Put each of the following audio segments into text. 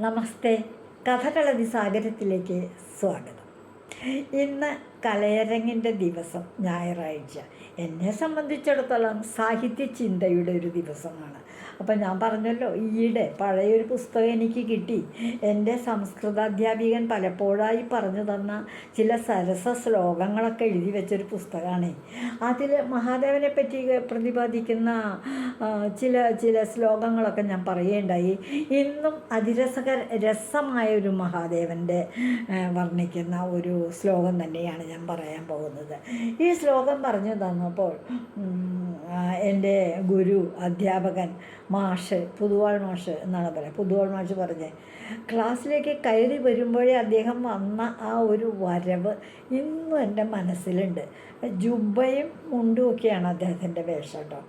നമസ്തേ. കഥകളതിസാഗരത്തിലേക്ക് സ്വാഗതം. ഇന്ന് കലയരങ്ങിൻ്റെ ദിവസം, ഞായറാഴ്ച. എന്നെ സംബന്ധിച്ചിടത്തോളം സാഹിത്യ ചിന്തയുടെ ഒരു ദിവസമാണ്. അപ്പം ഞാൻ പറഞ്ഞല്ലോ, ഈയിടെ പഴയൊരു പുസ്തകം എനിക്ക് കിട്ടി. എൻ്റെ സംസ്കൃത അധ്യാപികൻ പലപ്പോഴായി പറഞ്ഞു തന്ന ചില സരസ ശ്ലോകങ്ങളൊക്കെ എഴുതി വെച്ചൊരു പുസ്തകമാണ്. അതിൽ മഹാദേവനെ പറ്റി പ്രതിപാദിക്കുന്ന ചില ശ്ലോകങ്ങളൊക്കെ ഞാൻ പറയുകയുണ്ടായി. ഇന്നും രസമായൊരു മഹാദേവൻ്റെ വർണ്ണിക്കുന്ന ഒരു ശ്ലോകം തന്നെയാണ് ഞാൻ പറയാൻ പോകുന്നത്. ഈ ശ്ലോകം പറഞ്ഞു തന്നപ്പോൾ എൻ്റെ ഗുരു, അധ്യാപകൻ, മാഷ്, പുതുവാൾ മാഷ് എന്നാണ് പറയുക. പുതുവാൾ മാഷ് പറഞ്ഞ് ക്ലാസ്സിലേക്ക് കയറി വരുമ്പോഴേ അദ്ദേഹം വന്ന ആ ഒരു വരവ് ഇന്നും എൻ്റെ മനസ്സിലുണ്ട്. ജുബ്ബയും മുണ്ടുമൊക്കെയാണ് അദ്ദേഹത്തിൻ്റെ വേഷം കേട്ടോ.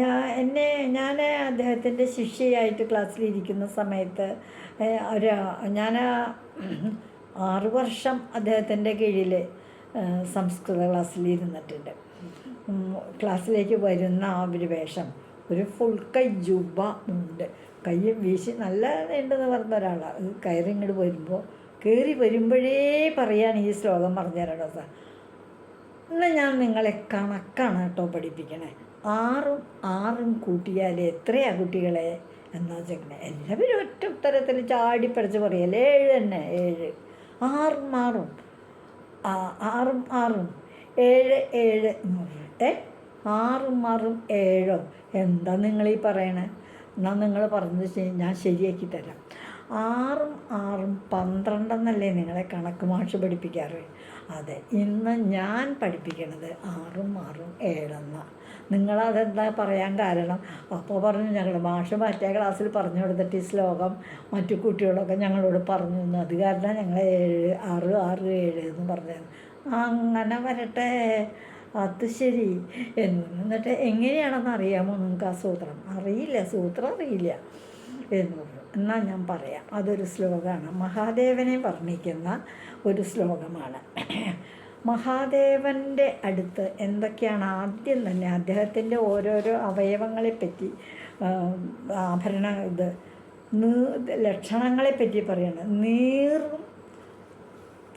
ഞാൻ അദ്ദേഹത്തിൻ്റെ ശിഷ്യയായിട്ട് ക്ലാസ്സിലിരിക്കുന്ന സമയത്ത് ഞാൻ 6 വർഷം അദ്ദേഹത്തിൻ്റെ കീഴിൽ സംസ്കൃത ക്ലാസ്സിലിരുന്നിട്ടുണ്ട്. ക്ലാസ്സിലേക്ക് വരുന്ന ആ ഒരു വേഷം, ഒരു ഫുൾ കൈ ജുബ്ബ ഉണ്ട്, കയ്യും വീശി നല്ല നീണ്ടെന്ന് പറഞ്ഞ ഒരാളാണ്. കയറി വരുമ്പോഴേ പറയാണ് ഈ ശ്ലോകം പറഞ്ഞു തരണോ സാർ. ഇന്ന് ഞാൻ നിങ്ങളെ കണക്കാണ് കേട്ടോ പഠിപ്പിക്കണേ. 6 കൂട്ടിയാൽ എത്രയാണ് കുട്ടികളെ എന്നാ വെച്ചേക്കണേ. എല്ലാവരും ഒറ്റ ഉത്തരത്തിൽ ചാടിപ്പറിച്ച് പറയല്ലേ, 7 തന്നെ, 7. 6 7 6 7 എന്താ നിങ്ങളീ പറയണേ? എന്നാൽ നിങ്ങൾ പറഞ്ഞത് ഞാൻ ശരിയാക്കി തരാം. 6 12 എന്നല്ലേ നിങ്ങളെ കണക്ക് മാഷ് പഠിപ്പിക്കാറ്? അതെ, ഇന്ന് ഞാൻ പഠിപ്പിക്കണത് 6 7 എന്നാണ്. നിങ്ങളതെന്താ പറയാൻ കാരണം? അപ്പോൾ പറഞ്ഞു, ഞങ്ങൾ മാഷ് മറ്റേ ക്ലാസ്സിൽ പറഞ്ഞു കൊടുത്തിട്ട് ഈ ശ്ലോകം മറ്റു കുട്ടികളൊക്കെ ഞങ്ങളോട് പറഞ്ഞു തന്നു, അത് കാരണം ഞങ്ങൾ 6 7 എന്ന് പറഞ്ഞു. അങ്ങനെ വരട്ടെ, അത് ശരി. എന്നിട്ട് എങ്ങനെയാണെന്ന് അറിയാമോ നിങ്ങൾക്ക്? ആ സൂത്രം അറിയില്ല എന്ന് പറഞ്ഞു. എന്നാൽ ഞാൻ പറയാം. അതൊരു ശ്ലോകമാണ്, മഹാദേവനെ വർണ്ണിക്കുന്ന ഒരു ശ്ലോകമാണ്. മഹാദേവൻ്റെ അടുത്ത് എന്തൊക്കെയാണ്? ആദ്യം തന്നെ അദ്ദേഹത്തിൻ്റെ ഓരോരോ അവയവങ്ങളെപ്പറ്റി, ലക്ഷണങ്ങളെപ്പറ്റി പറയണം. നീറും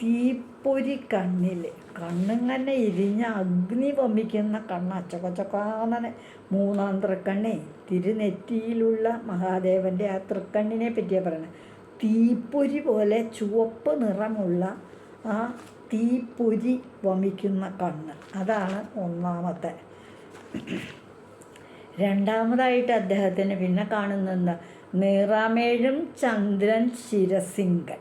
തീപ്പൊരി കണ്ണിങ്ങനെ ഇരിഞ്ഞ അഗ്നി വമിക്കുന്ന കണ്ണ്, അച്ചക്കൊച്ചക്കാന്നെ 3-ാം തൃക്കണ്ണേ, തിരുനെറ്റിയിലുള്ള മഹാദേവൻ്റെ ആ തൃക്കണ്ണിനെ പറ്റിയാണ് പറയുന്നത്. തീപ്പൊരി പോലെ ചുവപ്പ് നിറമുള്ള ആ തീപ്പൊരി വമിക്കുന്ന കണ്ണ്, അതാണ് ഒന്നാമത്തെ. രണ്ടാമതായിട്ട് അദ്ദേഹത്തിന് പിന്നെ കാണുന്നത് നീറാമേഴും ചന്ദ്രൻ ശിരസിംഗൻ.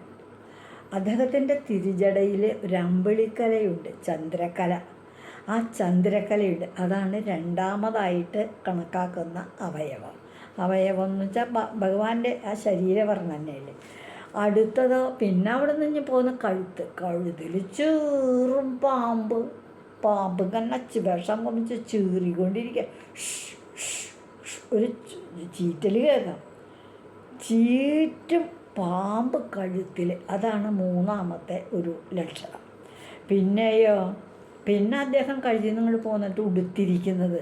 അദ്ദേഹത്തിൻ്റെ തിരുജടയിൽ ഒരു അമ്പിളിക്കലയുണ്ട്, ചന്ദ്രക്കല. ആ ചന്ദ്രക്കലയുണ്ട്, അതാണ് രണ്ടാമതായിട്ട് കണക്കാക്കുന്ന അവയവം എന്ന് വെച്ചാൽ ഭഗവാന്റെ ആ ശരീരവർണ്ണനയിൽ. അടുത്തതോ പിന്നെ അവിടെ നിന്ന് പോകുന്ന കഴുത്തിൽ ചീറും പാമ്പ് തന്നെ വിഷം കൊമിച്ച് ചീറിക്കൊണ്ടിരിക്കുക. ഒരു ചീറ്റൽ കേൾക്കാം, ചീറ്റും പാമ്പ് കഴുത്തിൽ. അതാണ് 3ാമത്തെ ഒരു ലക്ഷണം. പിന്നെ അദ്ദേഹം കഴുത്തിൽ നിന്ന് പോന്നിട്ട് ഉടുത്തിരിക്കുന്നത്,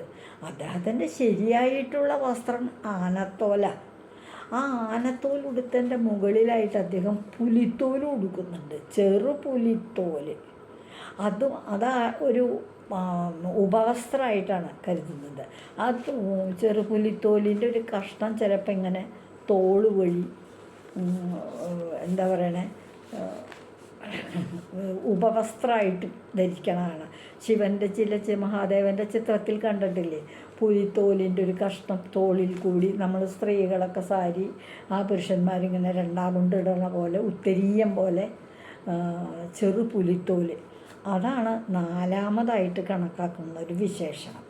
അദ്ദേഹത്തിൻ്റെ ശരിയായിട്ടുള്ള വസ്ത്രം ആനത്തോല. ആ ആനത്തോൽ ഉടുത്തൻ്റെ മുകളിലായിട്ട് അദ്ദേഹം പുലിത്തോലും ഉടുക്കുന്നുണ്ട്, ചെറുപുലിത്തോല്. അതാ ഒരു ഉപവസ്ത്രമായിട്ടാണ് കരുതുന്നത്. അത് ചെറുപുലിത്തോലിൻ്റെ ഒരു കഷ്ണം ചിലപ്പോൾ ഇങ്ങനെ തോള് വഴി എന്താ പറയണേ, ഉപവസ്ത്രമായിട്ട് ധരിക്കണതാണ്. ശിവൻ്റെ മഹാദേവൻ്റെ ചിത്രത്തിൽ കണ്ടിട്ടില്ലേ, പുലിത്തോലിൻ്റെ ഒരു കഷ്ണം തോളിൽ കൂടി. നമ്മൾ സ്ത്രീകളൊക്കെ സാരി, ആ പുരുഷന്മാരിങ്ങനെ 2 മുണ്ട് ഇടണ പോലെ, ഉത്തരീയം പോലെ ചെറുപുലിത്തോല്. അതാണ് 4ാമതായിട്ട് കണക്കാക്കുന്ന ഒരു വിശേഷണം.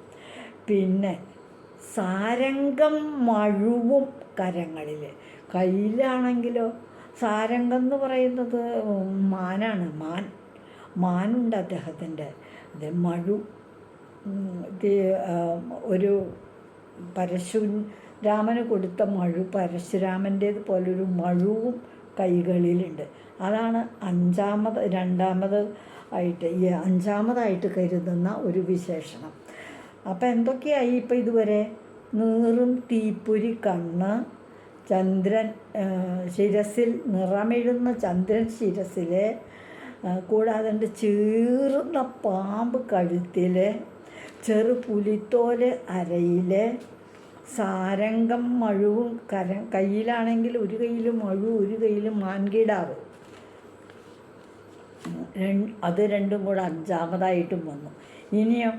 പിന്നെ സാരംഗം മഴുവും കരങ്ങളിൽ. കയ്യിലാണെങ്കിലോ സാരംഗം എന്ന് പറയുന്നത് മാനാണ്. മാനുണ്ട് അദ്ദേഹത്തിൻ്റെ. മഴു, ഒരു രാമന് കൊടുത്ത മഴു, പരശുരാമൻ്റേത് പോലൊരു മഴുവും കൈകളിലുണ്ട്. അതാണ് 5ാമതായിട്ട് കരുതുന്ന ഒരു വിശേഷണം. അപ്പം എന്തൊക്കെയായി ഇപ്പം ഇതുവരെ? നീറും തീപ്പൊരി കണ്ണ്, ചന്ദ്രൻ ശിരസിൽ നിറമെഴുന്ന ചന്ദ്രൻ ശിരസിലെ, കൂടാതെ ചീറുന്ന പാമ്പ് കഴുത്തിൽ, ചെറു പുലിത്തോല് അരയിൽ, സാരംഗം മഴുവും കയ്യിലാണെങ്കിൽ ഒരു കയ്യിൽ മഴു, ഒരു കയ്യിൽ മാൻകിടാവ്. അത് രണ്ടും കൂടെ അഞ്ചാമതായിട്ടും വന്നു. ഇനിയോ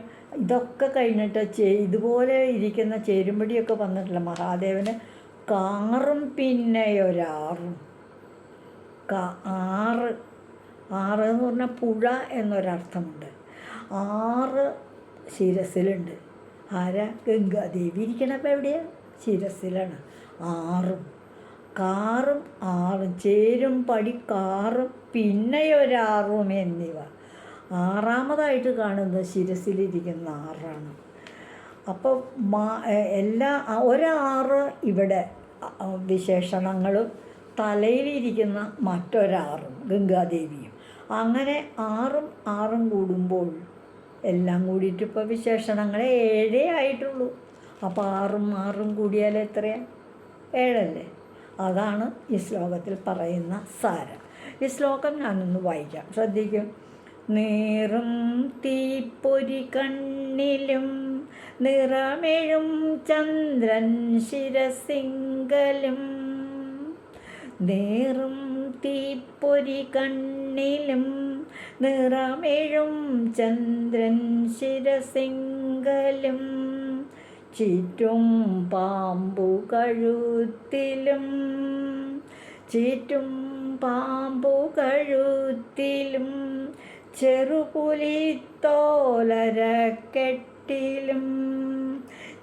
ഇതൊക്കെ കഴിഞ്ഞിട്ട് ഇതുപോലെ ഇരിക്കുന്ന ചേരുമ്പടിയൊക്കെ വന്നിട്ടില്ല മഹാദേവന്. കാറും പിന്നെയൊരാറും. ആറ് എന്ന് പറഞ്ഞാൽ പുഴ എന്നൊരർത്ഥമുണ്ട്. 6 ശിരസിലുണ്ട്. ആരാ? ഗംഗാദേവി ഇരിക്കണപ്പോൾ എവിടെയാണ്? ശിരസിലാണ്. 6 കാറും 6 ചേരും പടി കാറും പിന്നെയൊരാറും എന്നിവ. 6ാമതായിട്ട് കാണുന്നത് ശിരസിലിരിക്കുന്ന 6ആണ്. അപ്പോൾ ഒരാറ് ഇവിടെ വിശേഷണങ്ങളും തലയിലിരിക്കുന്ന മറ്റൊരാറും ഗംഗാദേവിയും. അങ്ങനെ 6ഉം കൂടുമ്പോൾ എല്ലാം കൂടിയിട്ട് ഇപ്പോൾ വിശേഷണങ്ങളെ 7 ആയിട്ടുള്ളൂ. അപ്പോൾ 6ഉം കൂടിയാൽ എത്രയാണ്? 7 അതാണ് ഈ ശ്ലോകത്തിൽ പറയുന്ന സാരം. ഈ ശ്ലോകം ഞാനൊന്ന് വായിക്കാം, ശ്രദ്ധിക്കും. നീറും തീപ്പൊരി കണ്ണിലും നിറമെഴും ചന്ദ്രൻ ശിരസിങ്കലും. നീറും തീപ്പൊരി കണ്ണിലും നിറമെഴും ചന്ദ്രൻ ശിരസിങ്കലും. ചീറ്റും പാമ്പു കഴുത്തിലും, ചീറ്റും പാമ്പു കഴുത്തിലും, ചെറുപുലിത്തോലരക്കെട്ടിലും.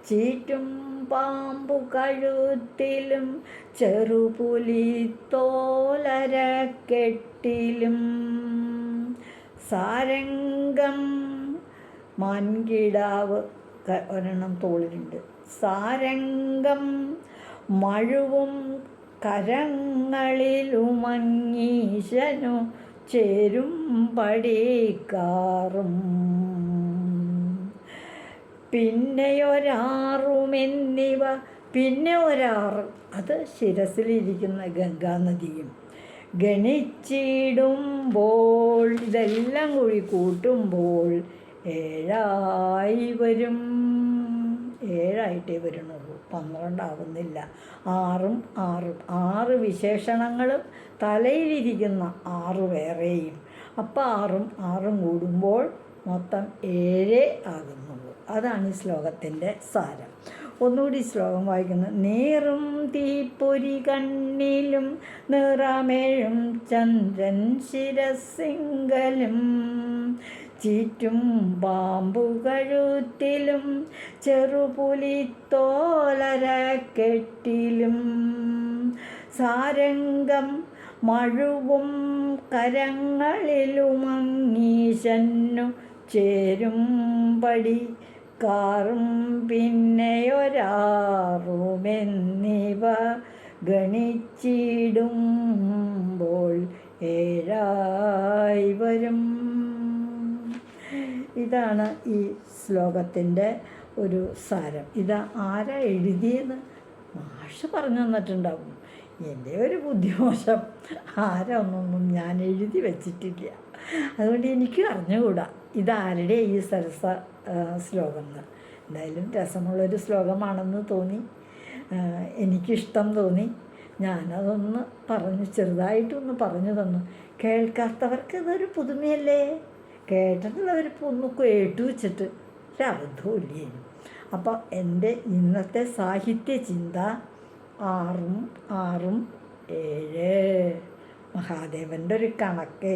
ചീറ്റും പാമ്പു കഴുത്തിലും, ചെറുപുലിത്തോലരക്കെട്ടിലും. സാരംഗം മാൻകിടാവ് ഒരെണ്ണം തോളിലുണ്ട്. സാരംഗം മഴുവും കരങ്ങളിലുമങ്ങീശനു ചേരും പടിക്കാറും. പിന്നെയൊരാറുമെന്നിവ. പിന്നെ ഒരാറ് അത് ശിരസിലിരിക്കുന്ന ഗംഗാനദിയും. ഗണിച്ചിടുമ്പോൾ ഇതെല്ലാം കൂടി കൂട്ടുമ്പോൾ 7 വരും. 7 വരുന്നുള്ളൂ, 12 ആവുന്നില്ല. 6ഉം 6 വിശേഷണങ്ങളും തലയിലിരിക്കുന്ന 6 വേറെയും. അപ്പോൾ 6ഉം കൂടുമ്പോൾ മൊത്തം 7 ആകുന്നുള്ളൂ. അതാണ് ഈ ശ്ലോകത്തിൻ്റെ സാരം. ഒന്നുകൂടി ശ്ലോകം വായിക്കുന്നത്. നീറും തീപ്പൊരി കണ്ണിലും നിറമെഴും ചന്ദ്രൻ ശിരസിങ്കലും. ചീറ്റും പാമ്പു കഴുത്തിലും, ചെറുപുലിത്തോലരക്കെട്ടിലും. സാരംഗം മഴുവും കരങ്ങളിലുമങ്ങീശന്നു ചേരും പടി കാറും പിന്നെയൊരാറുമെന്നിവ. ഗണിച്ചിടുമ്പോൾ 7 വരും. ഇതാണ് ഈ ശ്ലോകത്തിൻ്റെ ഒരു സാരം. ഇത് ആരാ എഴുതിയെന്ന് മാഷ് പറഞ്ഞു തന്നിട്ടുണ്ടാവും. എൻ്റെ ഒരു ബുദ്ധിമോശം, ആരൊന്നും ഞാൻ എഴുതി വച്ചിട്ടില്ല. അതുകൊണ്ട് എനിക്ക് അറിഞ്ഞുകൂടാ ഇതാരുടെ ഈ സരസ ശ്ലോകം എന്ന്. എന്തായാലും രസമുള്ളൊരു ശ്ലോകമാണെന്ന് തോന്നി, എനിക്കിഷ്ടം തോന്നി. ഞാനതൊന്ന് ചെറുതായിട്ടൊന്ന് പറഞ്ഞു തന്നു. കേൾക്കാത്തവർക്ക് ഇതൊരു പുതുമയല്ലേ? കേട്ടിട്ടുള്ളവർ ഒന്ന് കേട്ടു വെച്ചിട്ട് ഒരബദ്ധവും ഇല്ലേ. അപ്പോൾ എൻ്റെ ഇന്നത്തെ സാഹിത്യ ചിന്ത 6ഉം 7. മഹാദേവൻ്റെ ഒരു കണക്ക്,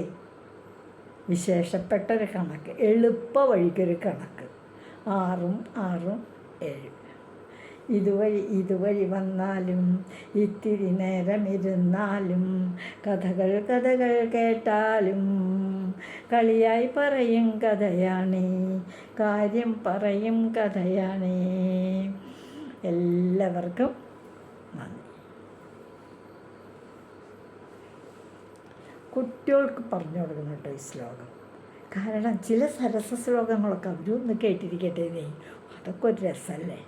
വിശേഷപ്പെട്ടൊരു കണക്ക്, എളുപ്പ വഴിക്കൊരു കണക്ക്. 6ഉം 7. ഇതുവഴി വന്നാലും ഇത്തിരി നേരം ഇരുന്നാലും കഥകൾ കേട്ടാലും കളിയായി പറയും കഥയാണേ, കാര്യം പറയും കഥയാണേ. എല്ലാവർക്കും നന്ദി. കുട്ടികൾക്ക് പറഞ്ഞു കൊടുക്കണം കേട്ടോ ഈ ശ്ലോകം. കാരണം ചില സരസ ശ്ലോകങ്ങളൊക്കെ അവരൊന്ന് കേട്ടിരിക്കട്ടെ, അതൊക്കെ ഒരു രസമല്ലേ.